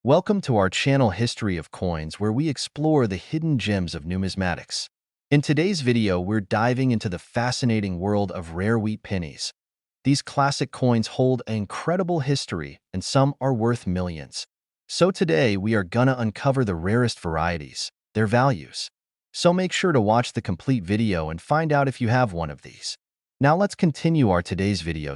Welcome to our channel History of Coins, where we explore the hidden gems of numismatics. In today's video, we're diving into the fascinating world of rare wheat pennies. These classic coins hold an incredible history, and some are worth millions. So today, we are gonna uncover the rarest varieties, their values. So make sure to watch the complete video and find out if you have one of these. Now let's continue our today's video.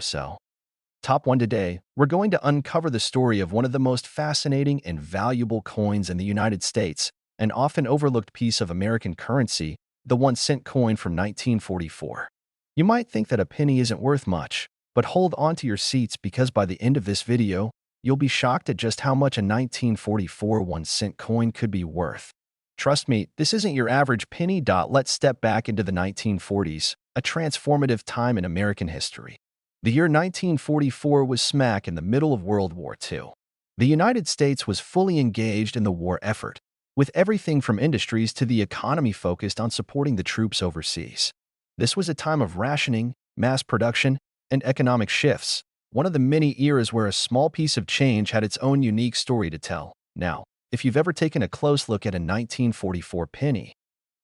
Top 1 today, we're going to uncover the story of one of the most fascinating and valuable coins in the United States, an often overlooked piece of American currency, the 1-cent coin from 1944. You might think that a penny isn't worth much, but hold on to your seats because by the end of this video, you'll be shocked at just how much a 1944 1-cent coin could be worth. Trust me, this isn't your average penny. Let's step back into the 1940s, a transformative time in American history. The year 1944 was smack in the middle of World War II. The United States was fully engaged in the war effort, with everything from industries to the economy focused on supporting the troops overseas. This was a time of rationing, mass production, and economic shifts, one of the many eras where a small piece of change had its own unique story to tell. Now, if you've ever taken a close look at a 1944 penny,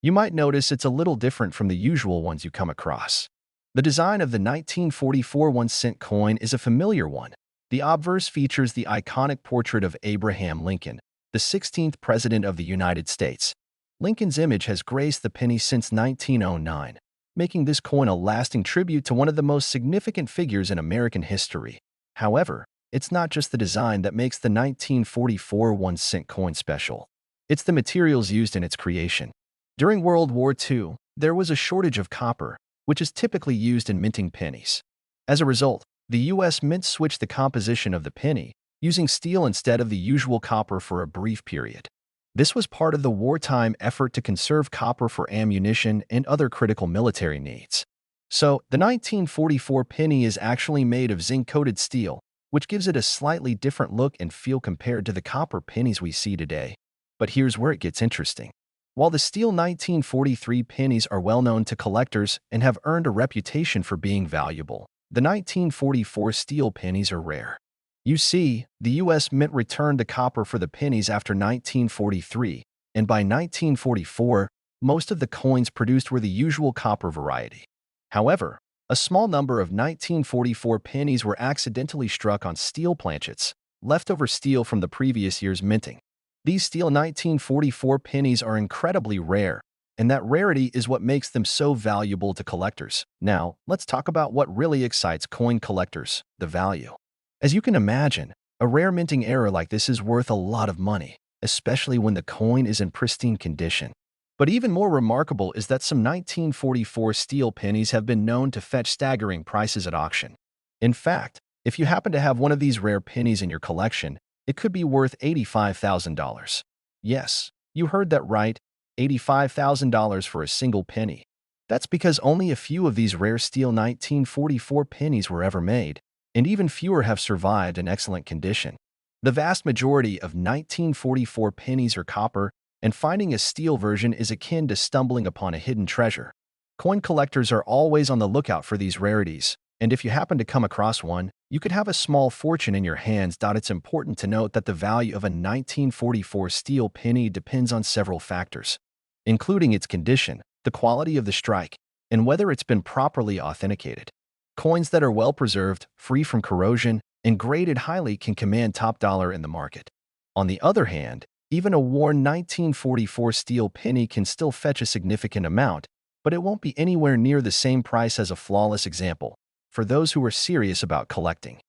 you might notice it's a little different from the usual ones you come across. The design of the 1944 1-cent coin is a familiar one. The obverse features the iconic portrait of Abraham Lincoln, the 16th President of the United States. Lincoln's image has graced the penny since 1909, making this coin a lasting tribute to one of the most significant figures in American history. However, it's not just the design that makes the 1944 1-cent coin special. It's the materials used in its creation. During World War II, there was a shortage of copper, which is typically used in minting pennies. As a result, the U.S. Mint switched the composition of the penny, using steel instead of the usual copper for a brief period. This was part of the wartime effort to conserve copper for ammunition and other critical military needs. So, the 1944 penny is actually made of zinc-coated steel, which gives it a slightly different look and feel compared to the copper pennies we see today. But here's where it gets interesting. While the steel 1943 pennies are well known to collectors and have earned a reputation for being valuable, the 1944 steel pennies are rare. You see, the U.S. Mint returned the copper for the pennies after 1943, and by 1944, most of the coins produced were the usual copper variety. However, a small number of 1944 pennies were accidentally struck on steel planchets, leftover steel from the previous year's minting. These steel 1944 pennies are incredibly rare, and that rarity is what makes them so valuable to collectors. Now, let's talk about what really excites coin collectors, the value. As you can imagine, a rare minting error like this is worth a lot of money, especially when the coin is in pristine condition. But even more remarkable is that some 1944 steel pennies have been known to fetch staggering prices at auction. In fact, if you happen to have one of these rare pennies in your collection, it could be worth $85,000. Yes, you heard that right, $85,000 for a single penny. That's because only a few of these rare steel 1944 pennies were ever made, and even fewer have survived in excellent condition. The vast majority of 1944 pennies are copper, and finding a steel version is akin to stumbling upon a hidden treasure. Coin collectors are always on the lookout for these rarities, and if you happen to come across one, you could have a small fortune in your hands. It's important to note that the value of a 1944 steel penny depends on several factors, including its condition, the quality of the strike, and whether it's been properly authenticated. Coins that are well preserved, free from corrosion, and graded highly can command top dollar in the market. On the other hand, even a worn 1944 steel penny can still fetch a significant amount, but it won't be anywhere near the same price as a flawless example. For those who are serious about collecting,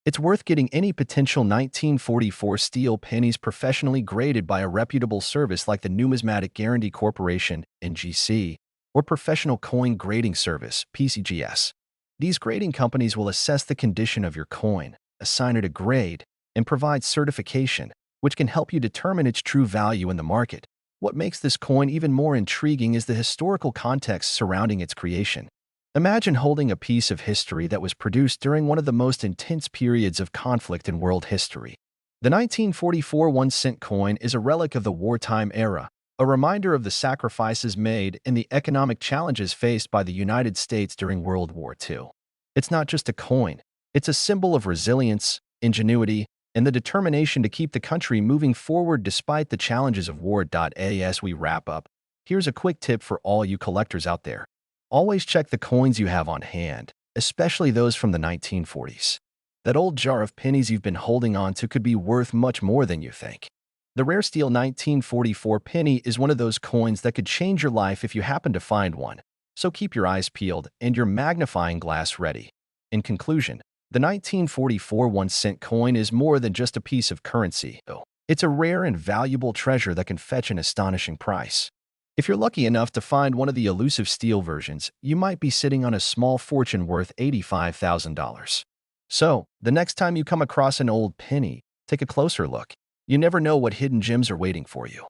it's worth getting any potential 1944 steel pennies professionally graded by a reputable service like the Numismatic Guarantee Corporation, NGC, or Professional Coin Grading Service, PCGS. These grading companies will assess the condition of your coin, assign it a grade, and provide certification, which can help you determine its true value in the market. What makes this coin even more intriguing is the historical context surrounding its creation. Imagine holding a piece of history that was produced during one of the most intense periods of conflict in world history. The 1944 1-cent coin is a relic of the wartime era, a reminder of the sacrifices made and the economic challenges faced by the United States during World War II. It's not just a coin, it's a symbol of resilience, ingenuity, and the determination to keep the country moving forward despite the challenges of war. As we wrap up, here's a quick tip for all you collectors out there. Always check the coins you have on hand, especially those from the 1940s. That old jar of pennies you've been holding on to could be worth much more than you think. The rare steel 1944 penny is one of those coins that could change your life if you happen to find one, so keep your eyes peeled and your magnifying glass ready. In conclusion, the 1944 1-cent coin is more than just a piece of currency. It's a rare and valuable treasure that can fetch an astonishing price. If you're lucky enough to find one of the elusive steel versions, you might be sitting on a small fortune worth $85,000. So, the next time you come across an old penny, take a closer look. You never know what hidden gems are waiting for you.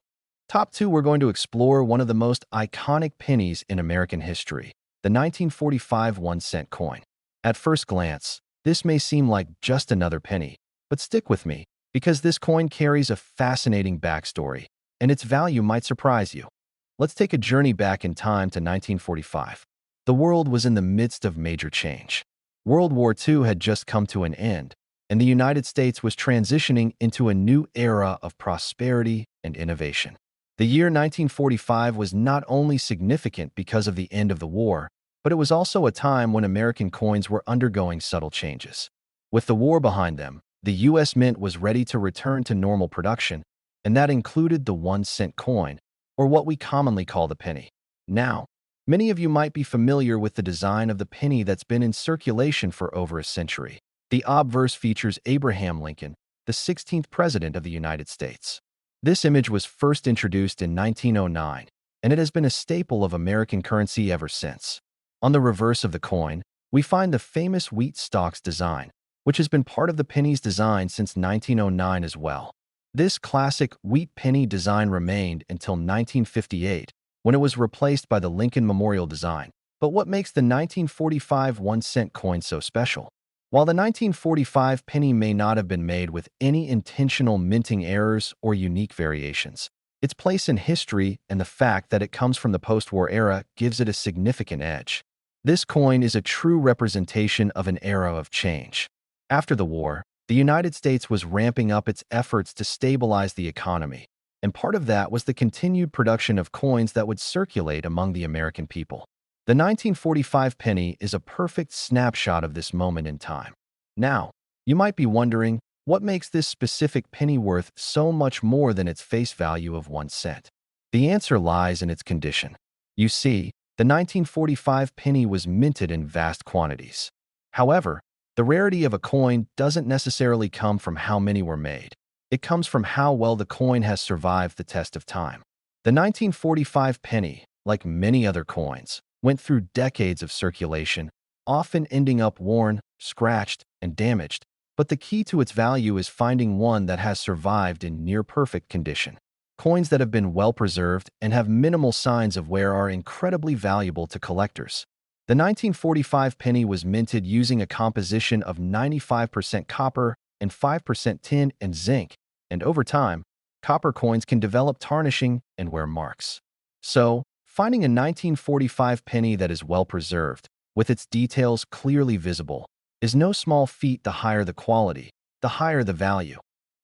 Top 2, we're going to explore one of the most iconic pennies in American history, the 1945 1-cent coin. At first glance, this may seem like just another penny, but stick with me, because this coin carries a fascinating backstory, and its value might surprise you. Let's take a journey back in time to 1945. The world was in the midst of major change. World War II had just come to an end, and the United States was transitioning into a new era of prosperity and innovation. The year 1945 was not only significant because of the end of the war, but it was also a time when American coins were undergoing subtle changes. With the war behind them, the U.S. Mint was ready to return to normal production, and that included the 1-cent coin, or what we commonly call the penny. Now, many of you might be familiar with the design of the penny that's been in circulation for over a century. The obverse features Abraham Lincoln, the 16th President of the United States. This image was first introduced in 1909, and it has been a staple of American currency ever since. On the reverse of the coin, we find the famous wheat stalks design, which has been part of the penny's design since 1909 as well. This classic wheat penny design remained until 1958, when it was replaced by the Lincoln Memorial design. But what makes the 1945 1-cent coin so special? While the 1945 penny may not have been made with any intentional minting errors or unique variations, its place in history and the fact that it comes from the post-war era gives it a significant edge. This coin is a true representation of an era of change. After the war, the United States was ramping up its efforts to stabilize the economy, and part of that was the continued production of coins that would circulate among the American people. The 1945 penny is a perfect snapshot of this moment in time. Now, you might be wondering, what makes this specific penny worth so much more than its face value of 1 cent? The answer lies in its condition. You see, the 1945 penny was minted in vast quantities. However, the rarity of a coin doesn't necessarily come from how many were made. It comes from how well the coin has survived the test of time. The 1945 penny, like many other coins, went through decades of circulation, often ending up worn, scratched, and damaged. But the key to its value is finding one that has survived in near-perfect condition. Coins that have been well-preserved and have minimal signs of wear are incredibly valuable to collectors. The 1945 penny was minted using a composition of 95% copper and 5% tin and zinc, and over time, copper coins can develop tarnishing and wear marks. So, finding a 1945 penny that is well-preserved, with its details clearly visible, is no small feat. The higher the quality, the higher the value.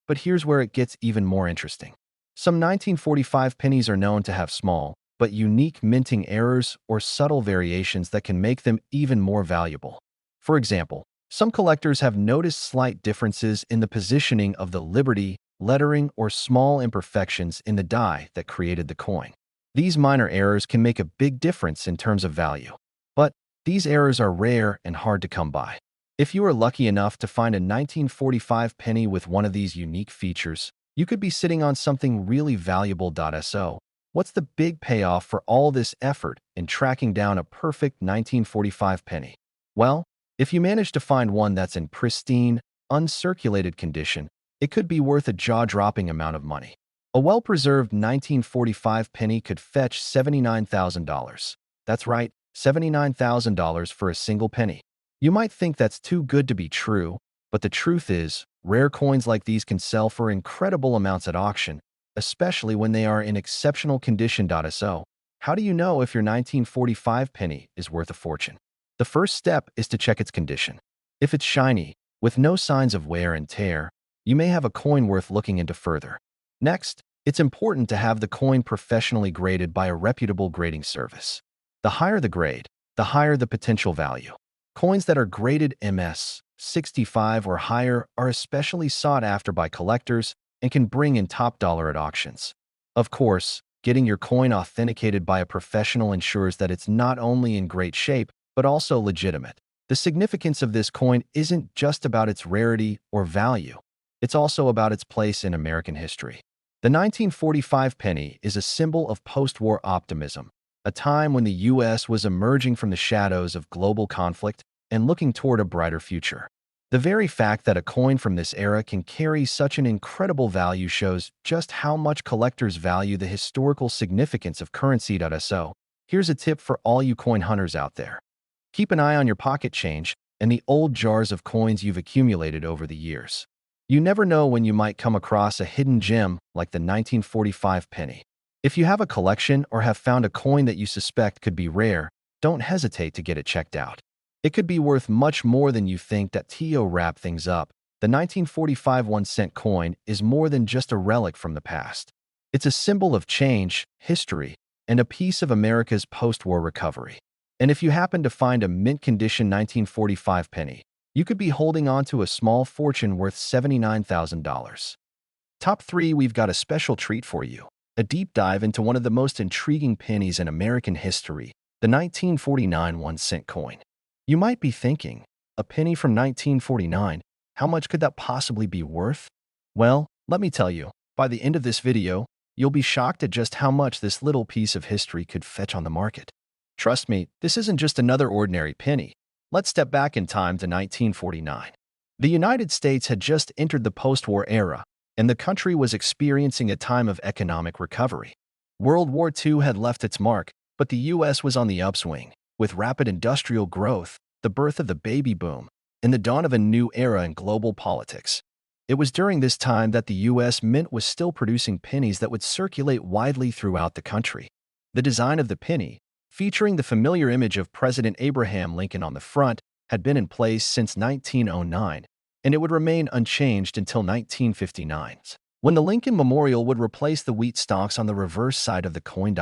But here's where it gets even more interesting. Some 1945 pennies are known to have small, but unique minting errors or subtle variations that can make them even more valuable. For example, some collectors have noticed slight differences in the positioning of the Liberty, lettering, or small imperfections in the die that created the coin. These minor errors can make a big difference in terms of value. But these errors are rare and hard to come by. If you are lucky enough to find a 1945 penny with one of these unique features, you could be sitting on something really valuable. So, what's the big payoff for all this effort in tracking down a perfect 1945 penny? Well, if you manage to find one that's in pristine, uncirculated condition, it could be worth a jaw-dropping amount of money. A well-preserved 1945 penny could fetch $79,000. That's right, $79,000 for a single penny. You might think that's too good to be true, but the truth is, rare coins like these can sell for incredible amounts at auction, especially when they are in exceptional condition. So, how do you know if your 1945 penny is worth a fortune? The first step is to check its condition. If it's shiny, with no signs of wear and tear, you may have a coin worth looking into further. Next, it's important to have the coin professionally graded by a reputable grading service. The higher the grade, the higher the potential value. Coins that are graded MS 65 or higher are especially sought after by collectors and can bring in top dollar at auctions. Of course, getting your coin authenticated by a professional ensures that it's not only in great shape, but also legitimate. The significance of this coin isn't just about its rarity or value. It's also about its place in American history. The 1945 penny is a symbol of post-war optimism, a time when the U.S. was emerging from the shadows of global conflict and looking toward a brighter future. The very fact that a coin from this era can carry such an incredible value shows just how much collectors value the historical significance of currency. So, here's a tip for all you coin hunters out there. Keep an eye on your pocket change and the old jars of coins you've accumulated over the years. You never know when you might come across a hidden gem like the 1945 penny. If you have a collection or have found a coin that you suspect could be rare, don't hesitate to get it checked out. It could be worth much more than you think. To wrap things up, the 1945 1-cent coin is more than just a relic from the past. It's a symbol of change, history, and a piece of America's post-war recovery. And if you happen to find a mint-condition 1945 penny, you could be holding on to a small fortune worth $79,000. Top 3, we've got a special treat for you. A deep dive into one of the most intriguing pennies in American history, the 1949 1-cent coin. You might be thinking, a penny from 1949, how much could that possibly be worth? Well, let me tell you, by the end of this video, you'll be shocked at just how much this little piece of history could fetch on the market. Trust me, this isn't just another ordinary penny. Let's step back in time to 1949. The United States had just entered the post-war era, and the country was experiencing a time of economic recovery. World War II had left its mark, but the U.S. was on the upswing, with rapid industrial growth, the birth of the baby boom, and the dawn of a new era in global politics. It was during this time that the U.S. Mint was still producing pennies that would circulate widely throughout the country. The design of the penny, featuring the familiar image of President Abraham Lincoln on the front, had been in place since 1909, and it would remain unchanged until 1959, when the Lincoln Memorial would replace the wheat stalks on the reverse side of the coin.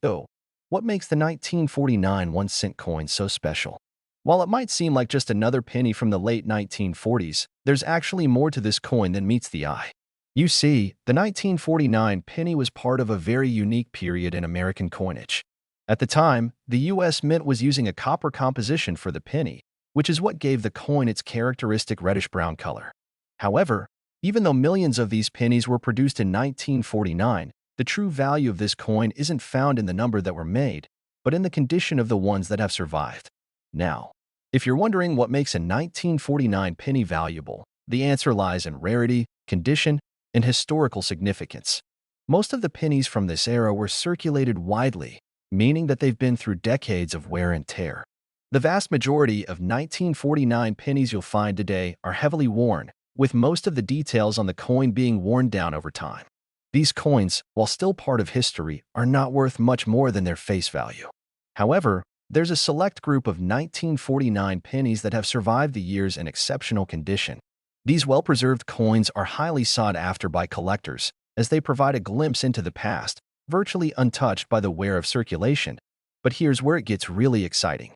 So, what makes the 1949 1-cent coin so special? While it might seem like just another penny from the late 1940s, there's actually more to this coin than meets the eye. You see, the 1949 penny was part of a very unique period in American coinage. At the time, the U.S. Mint was using a copper composition for the penny, which is what gave the coin its characteristic reddish-brown color. However, even though millions of these pennies were produced in 1949, the true value of this coin isn't found in the number that were made, but in the condition of the ones that have survived. Now, if you're wondering what makes a 1949 penny valuable, the answer lies in rarity, condition, and historical significance. Most of the pennies from this era were circulated widely, meaning that they've been through decades of wear and tear. The vast majority of 1949 pennies you'll find today are heavily worn, with most of the details on the coin being worn down over time. These coins, while still part of history, are not worth much more than their face value. However, there's a select group of 1949 pennies that have survived the years in exceptional condition. These well-preserved coins are highly sought after by collectors, as they provide a glimpse into the past, virtually untouched by the wear of circulation. But here's where it gets really exciting.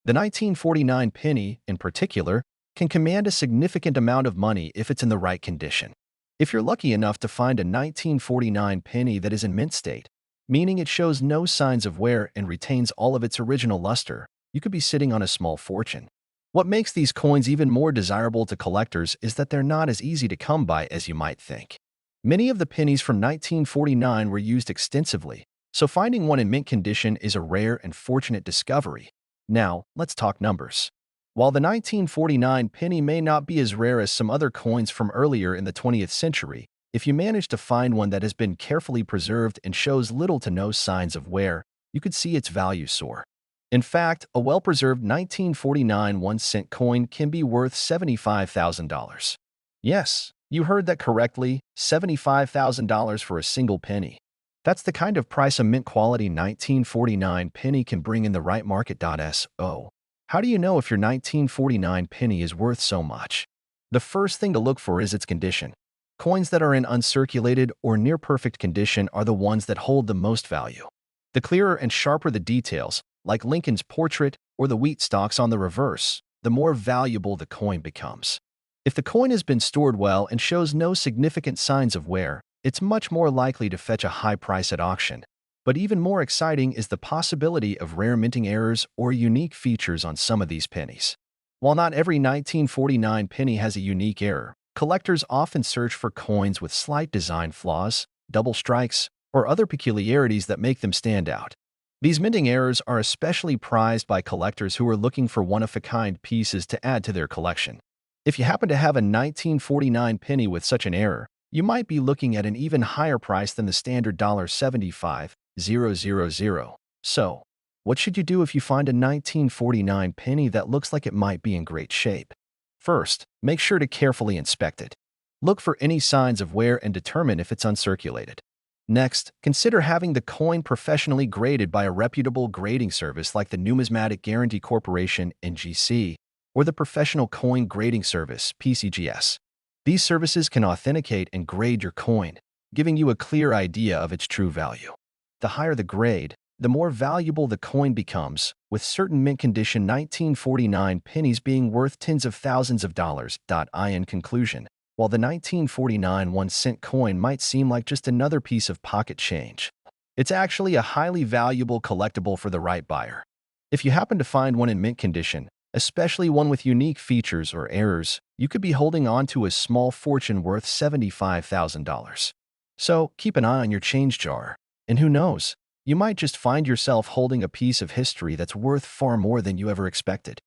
The 1949 penny, in particular, can command a significant amount of money if it's in the right condition. If you're lucky enough to find a 1949 penny that is in mint state, meaning it shows no signs of wear and retains all of its original luster, you could be sitting on a small fortune. What makes these coins even more desirable to collectors is that they're not as easy to come by as you might think. Many of the pennies from 1949 were used extensively, so finding one in mint condition is a rare and fortunate discovery. Now, let's talk numbers. While the 1949 penny may not be as rare as some other coins from earlier in the 20th century, if you manage to find one that has been carefully preserved and shows little to no signs of wear, you could see its value soar. In fact, a well-preserved 1949 1-cent coin can be worth $75,000. Yes, you heard that correctly, $75,000 for a single penny. That's the kind of price a mint-quality 1949 penny can bring in the right market. So, how do you know if your 1949 penny is worth so much? The first thing to look for is its condition. Coins that are in uncirculated or near-perfect condition are the ones that hold the most value. The clearer and sharper the details, like Lincoln's portrait or the wheat stalks on the reverse, the more valuable the coin becomes. If the coin has been stored well and shows no significant signs of wear, it's much more likely to fetch a high price at auction. But even more exciting is the possibility of rare minting errors or unique features on some of these pennies. While not every 1949 penny has a unique error, collectors often search for coins with slight design flaws, double strikes, or other peculiarities that make them stand out. These minting errors are especially prized by collectors who are looking for one-of-a-kind pieces to add to their collection. If you happen to have a 1949 penny with such an error, you might be looking at an even higher price than the standard $75,000. So, what should you do if you find a 1949 penny that looks like it might be in great shape? First, make sure to carefully inspect it. Look for any signs of wear and determine if it's uncirculated. Next, consider having the coin professionally graded by a reputable grading service like the Numismatic Guarantee Corporation (NGC) or the Professional Coin Grading Service (PCGS). These services can authenticate and grade your coin, giving you a clear idea of its true value. The higher the grade, the more valuable the coin becomes, with certain mint condition 1949 pennies being worth tens of thousands of dollars. In conclusion, while the 1949 1-cent coin might seem like just another piece of pocket change, it's actually a highly valuable collectible for the right buyer. If you happen to find one in mint condition, especially one with unique features or errors, you could be holding on to a small fortune worth $75,000. So keep an eye on your change jar, and who knows, you might just find yourself holding a piece of history that's worth far more than you ever expected.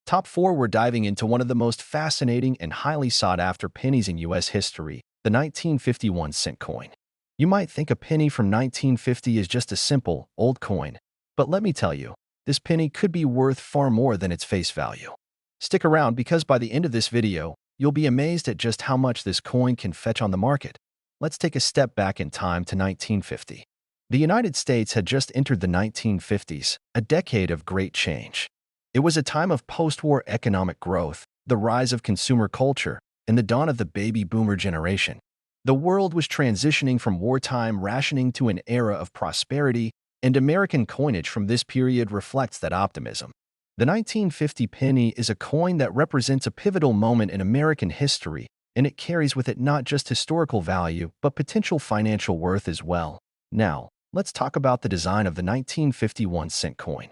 Top 4, we're diving into one of the most fascinating and highly sought-after pennies in U.S. history, the 1951 cent coin. You might think a penny from 1950 is just a simple, old coin, but let me tell you, this penny could be worth far more than its face value. Stick around because by the end of this video, you'll be amazed at just how much this coin can fetch on the market. Let's take a step back in time to 1950. The United States had just entered the 1950s, a decade of great change. It was a time of post-war economic growth, the rise of consumer culture, and the dawn of the baby boomer generation. The world was transitioning from wartime rationing to an era of prosperity, and American coinage from this period reflects that optimism. The 1950 penny is a coin that represents a pivotal moment in American history, and it carries with it not just historical value, but potential financial worth as well. Now, let's talk about the design of the 1951 cent coin.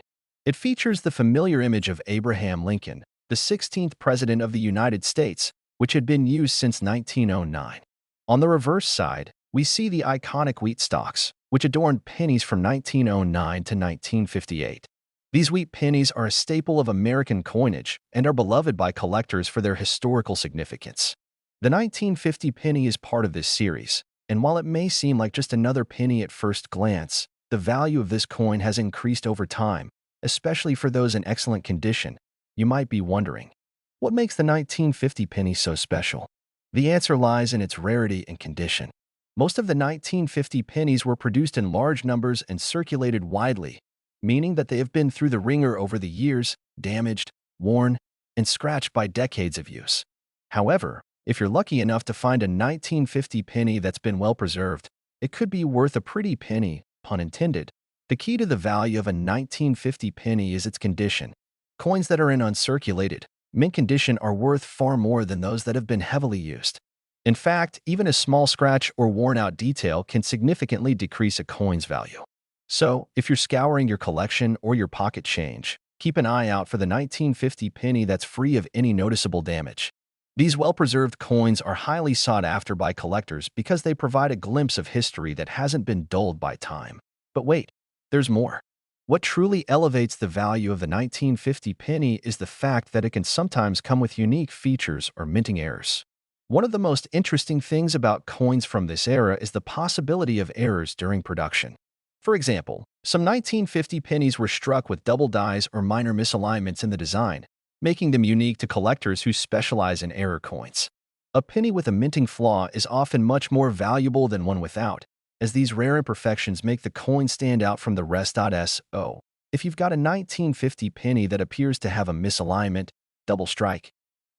It features the familiar image of Abraham Lincoln, the 16th President of the United States, which had been used since 1909. On the reverse side, we see the iconic wheat stalks, which adorned pennies from 1909 to 1958. These wheat pennies are a staple of American coinage and are beloved by collectors for their historical significance. The 1950 penny is part of this series, and while it may seem like just another penny at first glance, the value of this coin has increased over time, especially for those in excellent condition. You might be wondering, what makes the 1950 penny so special? The answer lies in its rarity and condition. Most of the 1950 pennies were produced in large numbers and circulated widely, meaning that they have been through the ringer over the years, damaged, worn, and scratched by decades of use. However, if you're lucky enough to find a 1950 penny that's been well preserved, it could be worth a pretty penny, pun intended. The key to the value of a 1950 penny is its condition. Coins that are in uncirculated, mint condition are worth far more than those that have been heavily used. In fact, even a small scratch or worn-out detail can significantly decrease a coin's value. So, if you're scouring your collection or your pocket change, keep an eye out for the 1950 penny that's free of any noticeable damage. These well-preserved coins are highly sought after by collectors because they provide a glimpse of history that hasn't been dulled by time. But wait, there's more. What truly elevates the value of the 1950 penny is the fact that it can sometimes come with unique features or minting errors. One of the most interesting things about coins from this era is the possibility of errors during production. For example, some 1950 pennies were struck with double dies or minor misalignments in the design, making them unique to collectors who specialize in error coins. A penny with a minting flaw is often much more valuable than one without, as these rare imperfections make the coin stand out from the rest. So, if you've got a 1950 penny that appears to have a misalignment, double strike,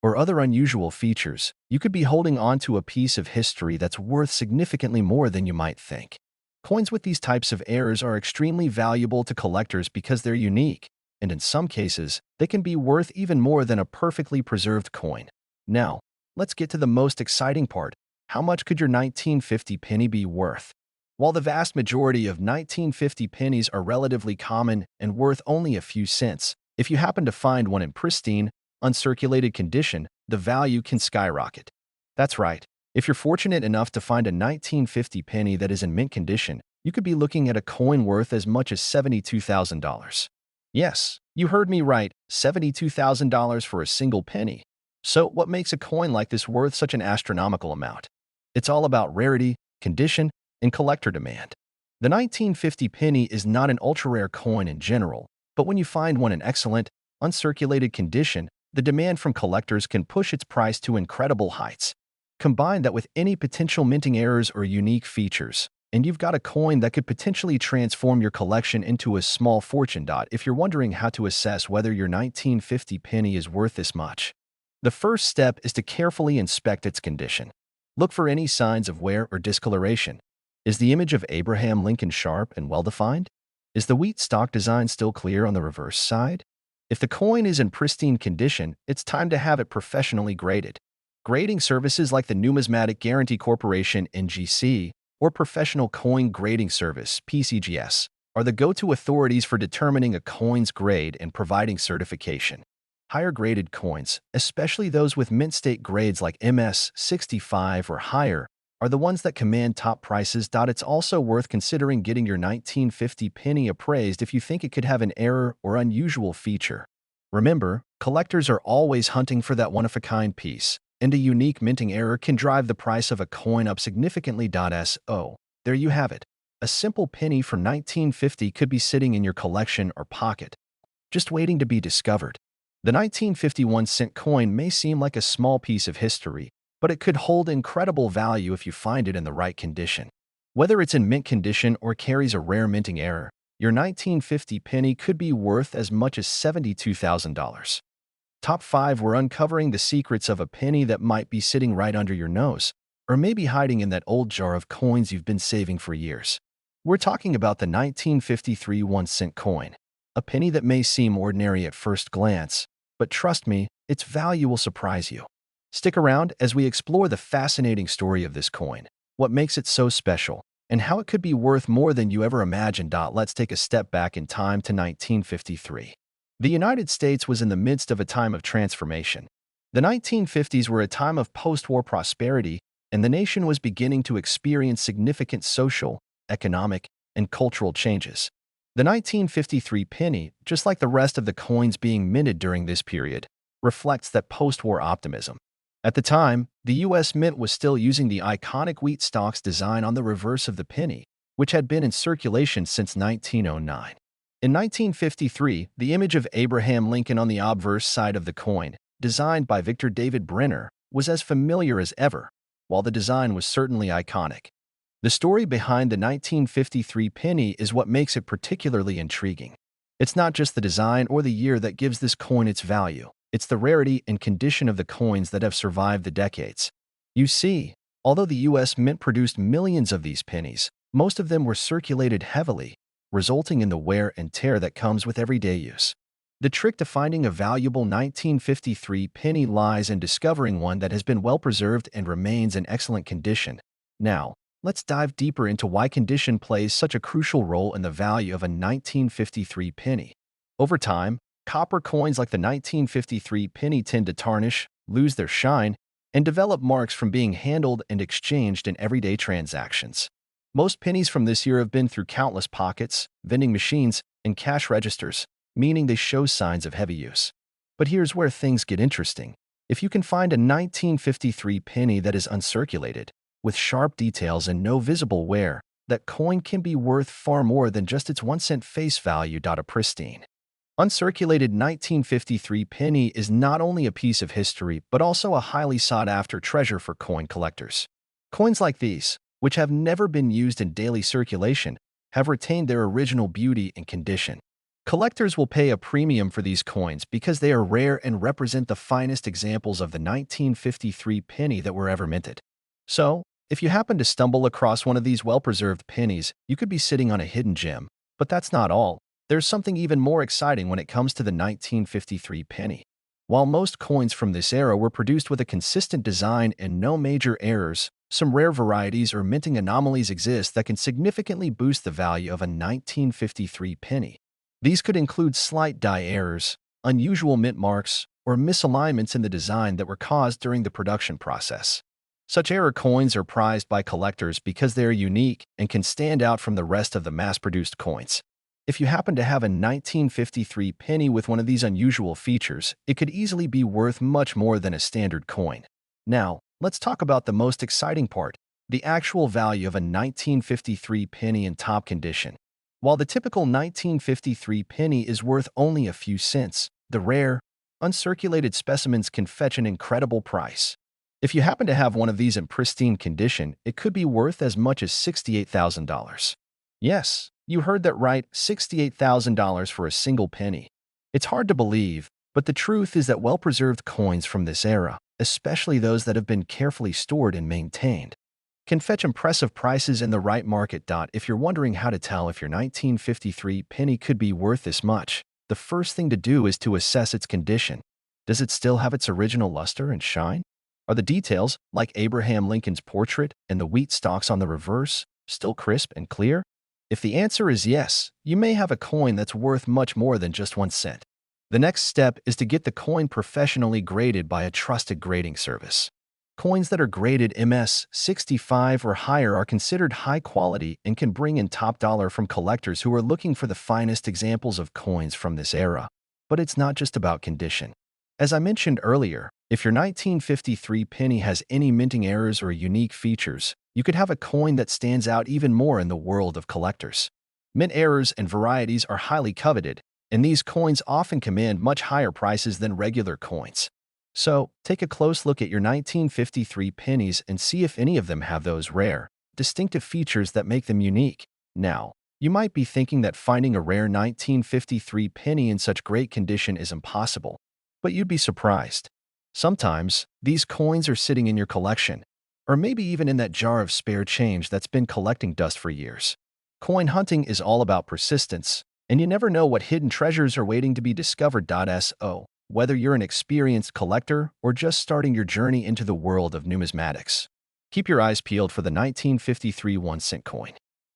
or other unusual features, you could be holding on to a piece of history that's worth significantly more than you might think. Coins with these types of errors are extremely valuable to collectors because they're unique, and in some cases, they can be worth even more than a perfectly preserved coin. Now, let's get to the most exciting part. How much could your 1950 penny be worth? While the vast majority of 1950 pennies are relatively common and worth only a few cents, if you happen to find one in pristine, uncirculated condition, the value can skyrocket. That's right. If you're fortunate enough to find a 1950 penny that is in mint condition, you could be looking at a coin worth as much as $72,000. Yes, you heard me right, $72,000 for a single penny. So what makes a coin like this worth such an astronomical amount? It's all about rarity, condition, and collector demand. The 1950 penny is not an ultra-rare coin in general, but when you find one in excellent, uncirculated condition, the demand from collectors can push its price to incredible heights. Combine that with any potential minting errors or unique features, and you've got a coin that could potentially transform your collection into a small fortune. If you're wondering how to assess whether your 1950 penny is worth this much, the first step is to carefully inspect its condition. Look for any signs of wear or discoloration. Is the image of Abraham Lincoln sharp and well-defined? Is the wheat stock design still clear on the reverse side? If the coin is in pristine condition, it's time to have it professionally graded. Grading services like the Numismatic Guarantee Corporation (NGC) or Professional Coin Grading Service (PCGS) are the go-to authorities for determining a coin's grade and providing certification. Higher graded coins, especially those with mint state grades like MS 65 or higher, are the ones that command top prices. It's also worth considering getting your 1950 penny appraised if you think it could have an error or unusual feature. Remember, collectors are always hunting for that one-of-a-kind piece, and a unique minting error can drive the price of a coin up significantly. So, there you have it. A simple penny from 1950 could be sitting in your collection or pocket, just waiting to be discovered. The 1951-cent coin may seem like a small piece of history, but it could hold incredible value if you find it in the right condition. Whether it's in mint condition or carries a rare minting error, your 1950 penny could be worth as much as $72,000. Top 5, we're uncovering the secrets of a penny that might be sitting right under your nose, or maybe hiding in that old jar of coins you've been saving for years. We're talking about the 1953 1-cent coin, a penny that may seem ordinary at first glance, but trust me, its value will surprise you. Stick around as we explore the fascinating story of this coin, what makes it so special, and how it could be worth more than you ever imagined. Let's take a step back in time to 1953. The United States was in the midst of a time of transformation. The 1950s were a time of post-war prosperity, and the nation was beginning to experience significant social, economic, and cultural changes. The 1953 penny, just like the rest of the coins being minted during this period, reflects that post-war optimism. At the time, the U.S. Mint was still using the iconic wheat stalks design on the reverse of the penny, which had been in circulation since 1909. In 1953, the image of Abraham Lincoln on the obverse side of the coin, designed by Victor David Brenner, was as familiar as ever, while the design was certainly iconic. The story behind the 1953 penny is what makes it particularly intriguing. It's not just the design or the year that gives this coin its value. It's the rarity and condition of the coins that have survived the decades. You see, although the U.S. Mint produced millions of these pennies, most of them were circulated heavily, resulting in the wear and tear that comes with everyday use. The trick to finding a valuable 1953 penny lies in discovering one that has been well preserved and remains in excellent condition. Now, let's dive deeper into why condition plays such a crucial role in the value of a 1953 penny. Over time, copper coins like the 1953 penny tend to tarnish, lose their shine, and develop marks from being handled and exchanged in everyday transactions. Most pennies from this year have been through countless pockets, vending machines, and cash registers, meaning they show signs of heavy use. But here's where things get interesting. If you can find a 1953 penny that is uncirculated, with sharp details and no visible wear, that coin can be worth far more than just its 1-cent face value. A pristine, uncirculated 1953 penny is not only a piece of history, but also a highly sought-after treasure for coin collectors. Coins like these, which have never been used in daily circulation, have retained their original beauty and condition. Collectors will pay a premium for these coins because they are rare and represent the finest examples of the 1953 penny that were ever minted. So, if you happen to stumble across one of these well-preserved pennies, you could be sitting on a hidden gem. But that's not all. There's something even more exciting when it comes to the 1953 penny. While most coins from this era were produced with a consistent design and no major errors, some rare varieties or minting anomalies exist that can significantly boost the value of a 1953 penny. These could include slight die errors, unusual mint marks, or misalignments in the design that were caused during the production process. Such error coins are prized by collectors because they are unique and can stand out from the rest of the mass-produced coins. If you happen to have a 1953 penny with one of these unusual features, it could easily be worth much more than a standard coin. Now, let's talk about the most exciting part, the actual value of a 1953 penny in top condition. While the typical 1953 penny is worth only a few cents, the rare, uncirculated specimens can fetch an incredible price. If you happen to have one of these in pristine condition, it could be worth as much as $68,000. Yes, you heard that right, $68,000 for a single penny. It's hard to believe, but the truth is that well-preserved coins from this era, especially those that have been carefully stored and maintained, can fetch impressive prices in the right market. If you're wondering how to tell if your 1953 penny could be worth this much, the first thing to do is to assess its condition. Does it still have its original luster and shine? Are the details, like Abraham Lincoln's portrait and the wheat stalks on the reverse, still crisp and clear? If the answer is yes, you may have a coin that's worth much more than just 1 cent. The next step is to get the coin professionally graded by a trusted grading service. Coins that are graded MS-65 or higher are considered high quality and can bring in top dollar from collectors who are looking for the finest examples of coins from this era. But it's not just about condition. As I mentioned earlier, if your 1953 penny has any minting errors or unique features, you could have a coin that stands out even more in the world of collectors. Mint errors and varieties are highly coveted, and these coins often command much higher prices than regular coins. So, take a close look at your 1953 pennies and see if any of them have those rare, distinctive features that make them unique. Now, you might be thinking that finding a rare 1953 penny in such great condition is impossible, but you'd be surprised. Sometimes, these coins are sitting in your collection, or maybe even in that jar of spare change that's been collecting dust for years. Coin hunting is all about persistence, and you never know what hidden treasures are waiting to be discovered. So, whether you're an experienced collector or just starting your journey into the world of numismatics, keep your eyes peeled for the 1953 1-cent coin.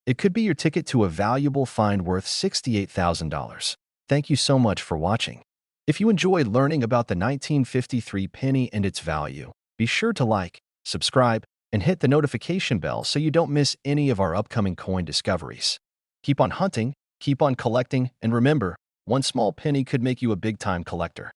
It could be your ticket to a valuable find worth $68,000. Thank you so much for watching. If you enjoyed learning about the 1953 penny and its value, be sure to like, subscribe, and hit the notification bell so you don't miss any of our upcoming coin discoveries. Keep on hunting, keep on collecting, and remember, one small penny could make you a big-time collector.